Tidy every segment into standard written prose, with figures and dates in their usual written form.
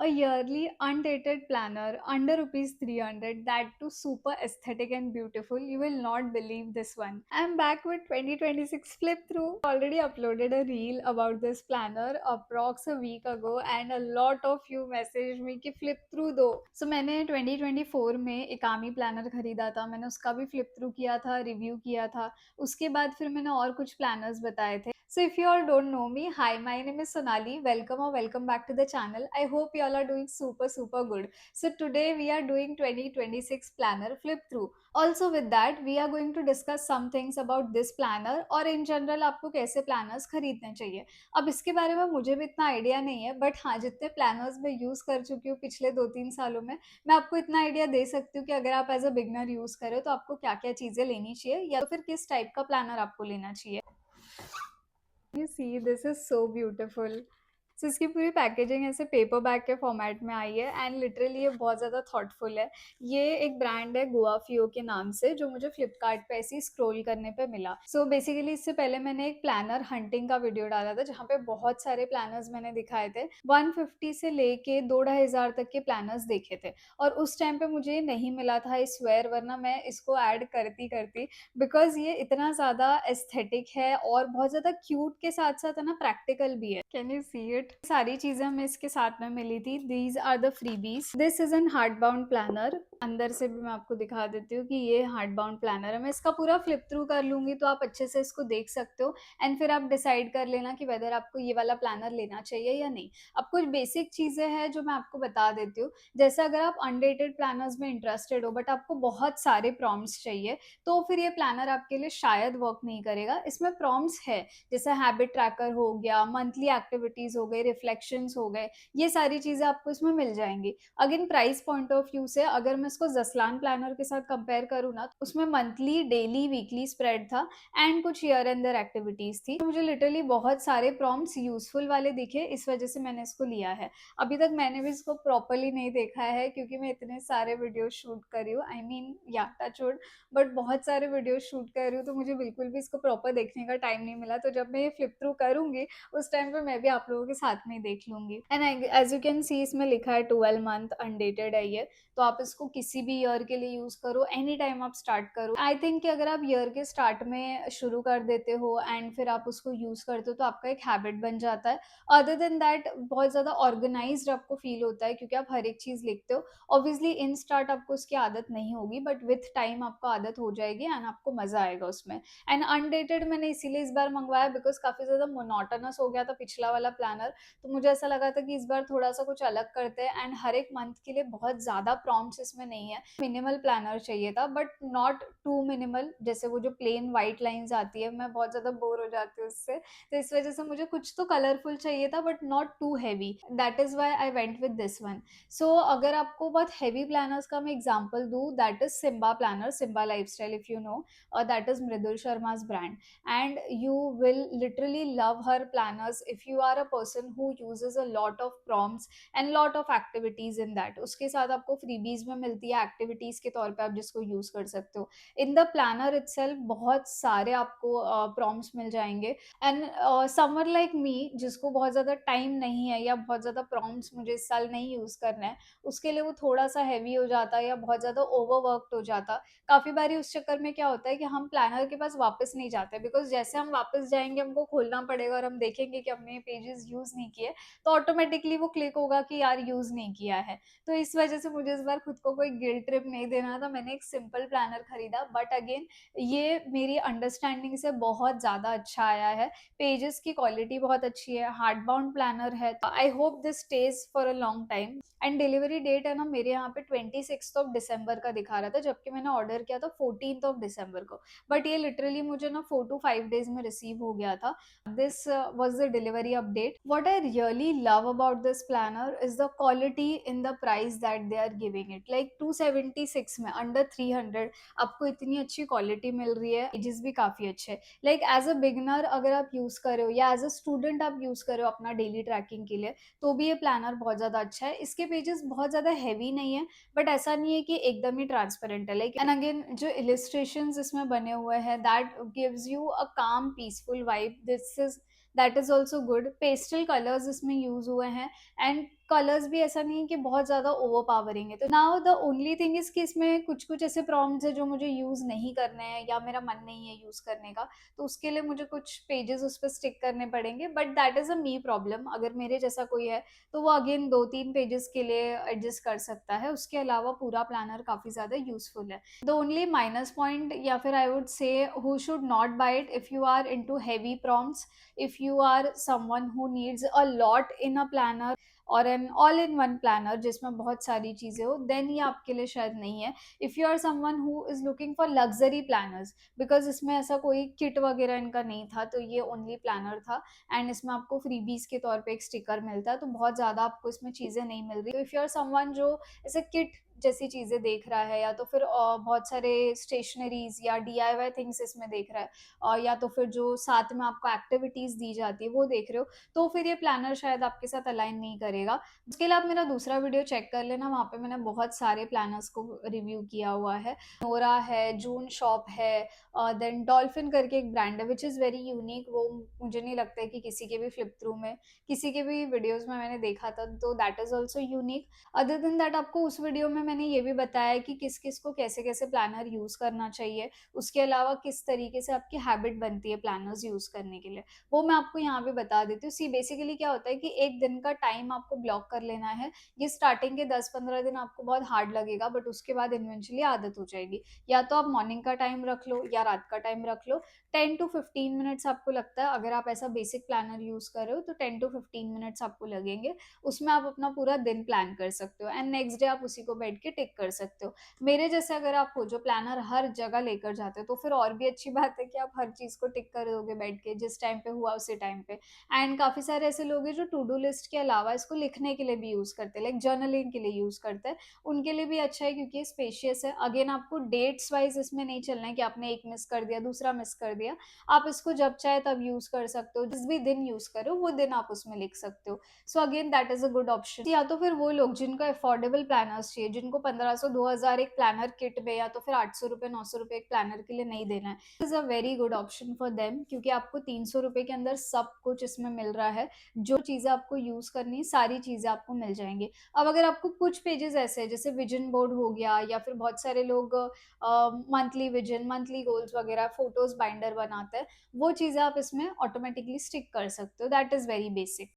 yearly undated planner under rupees 300, that too super aesthetic and beautiful. You will not believe this one. I'm back with 2026 flip through. Already uploaded a reel about this planner approx a week ago and a lot of you messaged me कि flip through दो. So मैंने 2024 में एकामी planner खरीदा था, मैंने उसका भी flip through किया था, रिव्यू किया था. उसके बाद फिर मैंने और कुछ planners बताए थे. So if you all don't know me, hi, my name is Sonali. Welcome or welcome back to the channel. I hope you all are doing super good. So today we are doing 2026 planner flip through. Also with that, we are going to discuss some things about this planner और in general आपको कैसे planners खरीदने चाहिए. अब इसके बारे में मुझे भी इतना आइडिया नहीं है, बट हाँ, जितने planners मैं यूज़ कर चुकी हूँ पिछले 2-3 सालों में, मैं आपको इतना आइडिया दे सकती हूँ कि अगर आप एज अ बिगनर यूज़ करें तो आपको क्या क्या चीज़ें लेनी चाहिए या फिर किस टाइप का प्लानर आपको लेना चाहिए. You see, this is so beautiful. So इसकी पूरी पैकेजिंग ऐसे पेपर बैग के फॉर्मेट में आई है एंड लिटरली ये बहुत ज़्यादा थॉटफुल है. ये एक ब्रांड है गोवा फियो के नाम से, जो मुझे फ्लिपकार्ट पे ऐसे ही स्क्रॉल करने पे मिला. सो बेसिकली इससे पहले मैंने एक प्लानर हंटिंग का वीडियो डाला था जहाँ पे बहुत सारे प्लानर्स मैंने दिखाए थे. 150 से लेके 2-2,500 तक के प्लानर्स देखे थे और उस टाइम पे मुझे ये नहीं मिला था, आई स्वेयर, वरना मैं इसको ऐड करती करती बिकॉज ये इतना ज़्यादा एस्थेटिक है और बहुत ज़्यादा क्यूट के साथ साथ है ना, प्रैक्टिकल भी है. Can you see it? सारी चीज़ें हमें इसके साथ में मिली थी. These are the freebies. This is an hardbound planner. अंदर से भी मैं आपको दिखा देती हूँ कि ये हार्ड बाउंड प्लानर है. मैं इसका पूरा फ्लिप थ्रू कर लूंगी तो आप अच्छे से इसको देख सकते हो एंड फिर आप डिसाइड कर लेना कि वेदर आपको ये वाला प्लानर लेना चाहिए या नहीं. अब कुछ बेसिक चीज़ें हैं जो मैं आपको बता देती हूँ. जैसे अगर आप अनडेटेड प्लानर्स में इंटरेस्टेड हो बट आपको बहुत सारे प्रॉम्प्ट्स चाहिए, तो फिर ये प्लानर आपके लिए शायद वर्क नहीं करेगा. इसमें प्रॉम्प्ट्स है, जैसे हैबिट ट्रैकर हो गया, मंथली एक्टिविटीज हो गए, रिफ्लेक्शंस हो गए, ये सारी चीजें आपको इसमें मिल जाएंगी. Again price point of view से अगर मैं इसको जसलान प्लानर के साथ कंपेयर करूँ ना, तो उसमें मंथली, डेली, वीकली स्प्रेड था एंड कुछ ईयर एंडर एक्टिविटीज थी. तो मुझे लिटरली बहुत सारे प्रॉम्प्ट्स यूजफुल वाले दिखे, इस वजह से मैंने इसको लिया है. अभी तक मैंने भी इसको प्रॉपरली नहीं देखा है क्योंकि मैं इतने सारे वीडियो शूट कर रही हूँ, आई मीन या टच वुड, बट बहुत सारे वीडियो शूट कर रही हूँ तो मुझे बिल्कुल भी इसको प्रॉपर देखने का टाइम नहीं मिला. तो जब मैं ये फ्लिप थ्रू करूंगी उस टाइम पे मैं भी आप लोगों के साथ में ही देख लूंगी. And as you can see इसमें लिखा है 12 मंथ अनडेटेड है ये, तो आप इसको किसी भी ईयर के लिए यूज करो, एनी टाइम आप स्टार्ट करो. आई थिंक कि अगर आप ईयर के स्टार्ट में शुरू कर देते हो एंड फिर आप उसको यूज करते हो तो आपका एक हैबिट बन जाता है. अदर देन दैट बहुत ज्यादा ऑर्गेनाइज्ड आपको फील होता है क्योंकि आप हर एक चीज लिखते हो. ऑब्वियसली इन स्टार्ट आपको उसकी आदत नहीं होगी बट विथ टाइम आपको आदत हो जाएगी एंड आपको मजा आएगा उसमें. एंड अनडेटेड मैंने इसीलिए इस बार मंगवाया बिकॉज काफी ज्यादा मोनोटोनस हो गया था पिछला वाला प्लानर. तो मुझे ऐसा लगा था कि इस बार थोड़ा सा कुछ अलग करते हैं एंड हर एक मंथ के लिए बहुत ज्यादा प्रॉम्प्ट्स इसमें नहीं है. मिनिमल प्लानर चाहिए था बट नॉट टू मिनिमल, जैसे वो जो प्लेन व्हाइट लाइंस आती है मैं बहुत ज्यादा बोर हो जाती हूँ उससे. तो इस वजह से मुझे कुछ तो कलरफुल चाहिए था but not too heavy. That is why I went with this one. So अगर आपको बहुत हैवी प्लानर्स का मैं एग्जांपल दूं, that is Simba planner, Simba lifestyle, if you know, or that is Mridul Sharma's brand, and you will literally love her planners if you are a person who uses a lot of prompts and lot of activities in that. उसके साथ आपको freebies में मिलती है activities के तौर पे, आप जिसको यूज कर सकते हो. इन द प्लानर itself बहुत सारे आपको prompts मिल जाएंगे. एंड समर लाइक मी, जिसको बहुत ज़्यादा टाइम नहीं है या बहुत ज़्यादा प्रॉम्प्ट्स मुझे इस साल नहीं यूज़ करना है, उसके लिए वो थोड़ा सा हैवी हो जाता या बहुत ज़्यादा ओवरवर्कड हो जाता. काफ़ी बारी उस चक्कर में क्या होता है कि हम प्लानर के पास वापस नहीं जाते बिकॉज जैसे हम वापस जाएंगे हमको खोलना पड़ेगा और हम देखेंगे कि हमने ये पेजेस यूज़ नहीं किए, तो ऑटोमेटिकली वो क्लिक होगा कि यार यूज़ नहीं किया है. तो इस वजह से मुझे इस बार खुद को कोई गिल्ट ट्रिप नहीं देना था, मैंने एक सिंपल प्लानर खरीदा. बट अगेन ये मेरी अंडरस्टैंडिंग से बहुत ज़्यादा अच्छा आया है. पेजेस की क्वालिटी बहुत अच्छी है, हार्ड बाउंड प्लानर है. I hope this stage for a long time. And delivery date है ना, मेरे यहाँ पे 26 का दिखा रहा था जबकि मैंने ऑर्डर किया था 14 को. बट ये लिटरली मुझे ना 4 to 5 days में रिसीव हो गया था. This was the delivery update. What I really love about this planner is the quality in the price that they are giving it. Like 276 में, अंडर 300, आपको इतनी अच्छी क्वालिटी मिल रही है. पेजेस भी काफी अच्छे. लाइक एज अ बिगनर अगर आप यूज कर रहे हो या एज अ स्टूडेंट आप यूज कर रहे हो अपना डेली ट्रैकिंग के लिए, तो भी ये प्लानर बहुत ज्यादा अच्छा है. इसके पेजेस बहुत ज्यादा हैवी नहीं है बट ऐसा नहीं है कि एकदम ही ट्रांसपेरेंट है. लाइक एंड अगेन जो इलिस्ट्रेशंस इसमें बने हुए हैं, दैट गिव्स यू अ काम peaceful vibe. This is that is also good. Pastel colours इसमें यूज हुए हैं एंड कलर्स भी ऐसा नहीं है कि बहुत ज़्यादा ओवरपावरिंग है। तो now the only thing is कि इसमें कुछ-कुछ ऐसे प्रॉम्प्ट्स हैं जो मुझे यूज़ नहीं करने हैं या मेरा मन नहीं है यूज़ करने का, तो उसके लिए मुझे कुछ पेजेज़ उस पे स्टिक करने पड़ेंगे, but that is a me problem. अगर मेरे जैसा कोई है, तो वो अगेन 2-3 पेजेज़ के लिए एडजस्ट कर सकता है। उसके अलावा पूरा प्लानर काफ़ी ज़्यादा यूज़फुल है। The only minus point, या फिर I would say who should not buy it if you are into heavy prompts, if you are someone who needs a lot in a planner और an all in one planner जिसमें बहुत सारी चीज़ें हो, then ये आपके लिए शायद नहीं है। If you are someone who is looking for luxury planners, because इसमें ऐसा कोई किट वगैरह इनका नहीं था, तो ये ओनली प्लानर था एंड इसमें आपको फ्रीबीज के तौर पे एक स्टिकर मिलता है, तो बहुत ज़्यादा आपको इसमें चीज़ें नहीं मिल रही। तो इफ़ यू आर समवन जो ऐसे किट जैसी चीज़ें देख रहा है, या तो फिर बहुत सारे स्टेशनरीज या DIY थिंग्स इसमें देख रहा है, और या तो फिर जो साथ में आपको एक्टिविटीज़ दी जाती है वो देख रहे हो, तो फिर ये प्लानर शायद आपके साथ अलाइन नहीं करेगा। उसके लिए आप मेरा दूसरा वीडियो चेक कर लेना, वहाँ पे मैंने बहुत सारे प्लानर्स को रिव्यू किया हुआ है। नोरा है, जून शॉप है, देन डॉल्फिन करके एक ब्रांड है विच इज़ वेरी यूनिक। वो मुझे नहीं लगता है कि किसी के भी फ्लिप थ्रू में, किसी के भी वीडियोस में मैंने देखा था, तो that is also unique. Other than that आपको उस वीडियो में मैंने ये भी बताया कि किस-किस को कैसे-कैसे प्लानर यूज़ करना चाहिए। उसके अलावा किस तरीके से आपकी हैबिट बनती है प्लानर्स यूज़ करने के लिए, वो मैं आपको यहाँ पे बता देती हूँ। सी बेसिकली क्या होता है कि एक दिन का टाइम आपको ब्लॉक कर लेना है। ये स्टार्टिंग के 10-15 दिन आपको बहुत हार्ड लगेगा, बट उसके बाद इवेंचुअली आदत हो जाएगी। या तो आप मॉर्निंग का टाइम रख लो या रात का टाइम रख लो। 10 टू 15 मिनट्स आपको लगता है, अगर आप ऐसा बेसिक प्लानर यूज़ कर रहे हो तो 10 टू 15 मिनट्स आपको लगेंगे। उसमें आप अपना पूरा दिन प्लान कर सकते हो एंड नेक्स्ट डे आप उसी को बैठ के टिक कर सकते हो। मेरे जैसे अगर आप हो जो प्लानर हर जगह लेकर जाते हो, तो फिर और भी अच्छी बात है कि आप हर चीज़ को टिक कर दोगे बैठ के, जिस टाइम पे हुआ उसी टाइम पे। एंड काफ़ी सारे ऐसे लोग हैं जो टू डू लिस्ट के अलावा इसको लिखने के लिए भी यूज़ करते हैं, लाइक जर्नलिंग के लिए यूज़ करते हैं। उनके लिए भी अच्छा है क्योंकि ये स्पेशियस है। अगेन आपको डेट्स वाइज़ इसमें नहीं चलना है कि आपने एक मिस कर दिया, दूसरा मिस कर दिया। आप इसको जब चाहे तब यूज़ कर सकते हो, जिस भी दिन यूज़ करो वो दिन आप उसमें लिख सकते हो। So again that is a good option. या तो फिर वो लोग जिनको अफोर्डेबल प्लानर्स चाहिए, जिनको 1500-2000 एक प्लानर किट में, या तो फिर ₹800 ₹900 एक प्लानर के लिए नहीं देना है, is a very good option for them, क्योंकि आपको ₹300 के अंदर सब कुछ इसमें मिल रहा है। जो चीज़ें आपको यूज़ करनी है, सारी चीज़ें आपको मिल जाएँगी। अब अगर आपको कुछ पेजेज़ ऐसे हैं, जैसे विज़न बोर्ड हो गया, या फिर बहुत सारे लोग मंथली विज़न, मंथली गोल्स वगैरह, फोटोज़ बाइंडर बनाते हैं, वो चीज़ें आप इसमें ऑटोमेटिकली स्टिक कर सकते हो। That is very basic.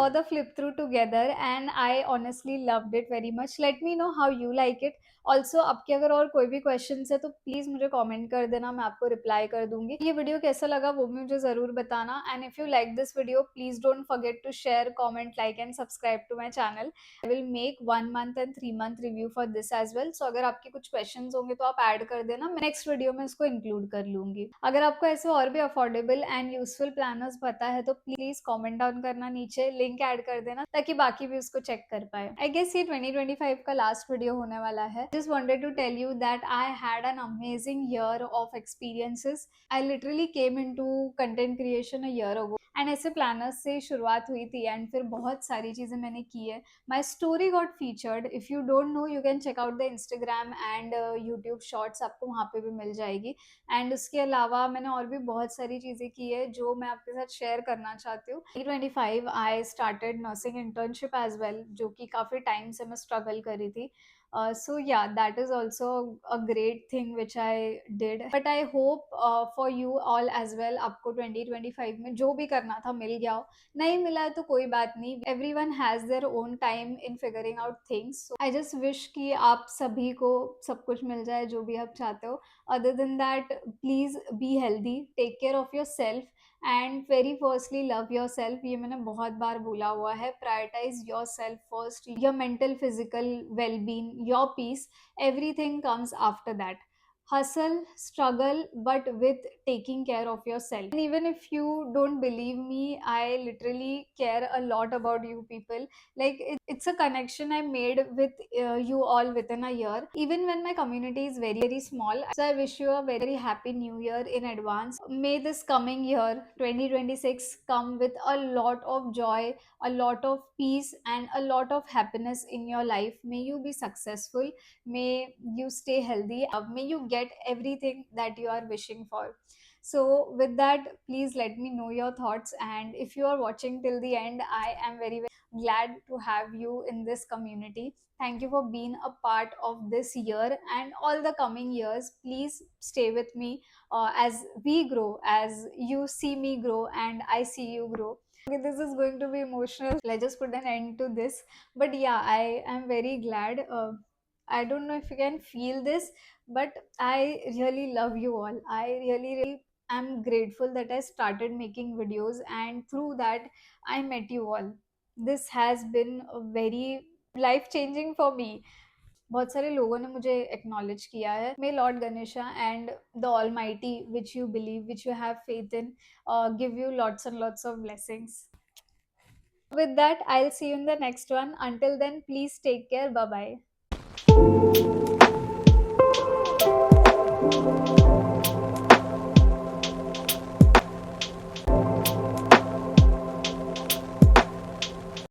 saw the flip through together and I honestly loved it very much. Let me know how you like it. Also आपके अगर और कोई भी क्वेश्चन है तो प्लीज़ मुझे कमेंट कर देना, मैं आपको रिप्लाई कर दूंगी। ये वीडियो कैसा लगा वो भी मुझे ज़रूर बताना। And if you like this video please don't forget to share, comment, like and subscribe to my channel. I will make 1 month and 3 month review for this as well. So अगर आपके कुछ क्वेश्चन होंगे तो आप add कर देना, मैं next video में इसको इंक्लूड कर लूंगी। अगर आपको ऐसे और भी अफोर्डेबल एंड यूजफुल प्लानर्स पता है तो प्लीज कमेंट डाउन करना, नीचे लिंक ऐड कर देना ताकि बाकी भी उसको चेक कर पाए। आई गेस ये 2025 का लास्ट वीडियो होने वाला है। Just wanted to tell you that I had an amazing year of experiences. I literally came into content creation a year ago and ऐसे प्लानर्स से शुरुआत हुई थी एंड फिर बहुत सारी चीजें मैंने की है। My story got featured. If you don't know you can check out the Instagram and YouTube shorts, आपको वहाँ पे भी मिल जाएगी। एंड उसके अलावा मैंने और भी बहुत सारी चीज़ें की है जो मैं आपके साथ शेयर करना चाहती हूँ। 2025 I started nursing internship as well, जो कि काफ़ी टाइम से मैं स्ट्रगल करी थी। So yeah, that is also a great thing which I did. But I hope for you all as well, आपको 2025 में जो भी करना था मिल गया हो। नहीं मिला है तो कोई बात नहीं, everyone has their own time in figuring out things. So I just wish कि आप सभी को सब कुछ मिल जाए जो भी आप चाहते हो। Other than that, please be healthy, take care of yourself and very firstly love yourself. ये मैंने बहुत बार बोला हुआ है, prioritise yourself first, your mental physical wellbeing, your peace, everything comes after that. Hustle, struggle, but with taking care of yourself. And even if you don't believe me, I literally care a lot about you people. Like it's a connection I made with you all within a year, even when my community is very very small. So I wish you a very happy new year in advance. May this coming year 2026 come with a lot of joy, a lot of peace and a lot of happiness in your life. May you be successful, may you stay healthy, may you get everything that you are wishing for. So with that, please let me know your thoughts, and if you are watching till the end, I am very very glad to have you in this community. Thank you for being a part of this year and all the coming years. Please stay with me as we grow, as you see me grow and I see you grow. Okay, this is going to be emotional. Let's just put an end to this. But yeah, I am very glad. I don't know if you can feel this, but I really love you all. I really, really am grateful that I started making videos, and through that, I met you all. This has been a very life changing for me. बहुत सारे लोगों ने मुझे acknowledge किया है। May lord Ganesha and the almighty which you believe, which you have faith in, give you lots and lots of blessings. With that, I'll see you in the next one. Until then, please take care. Bye bye.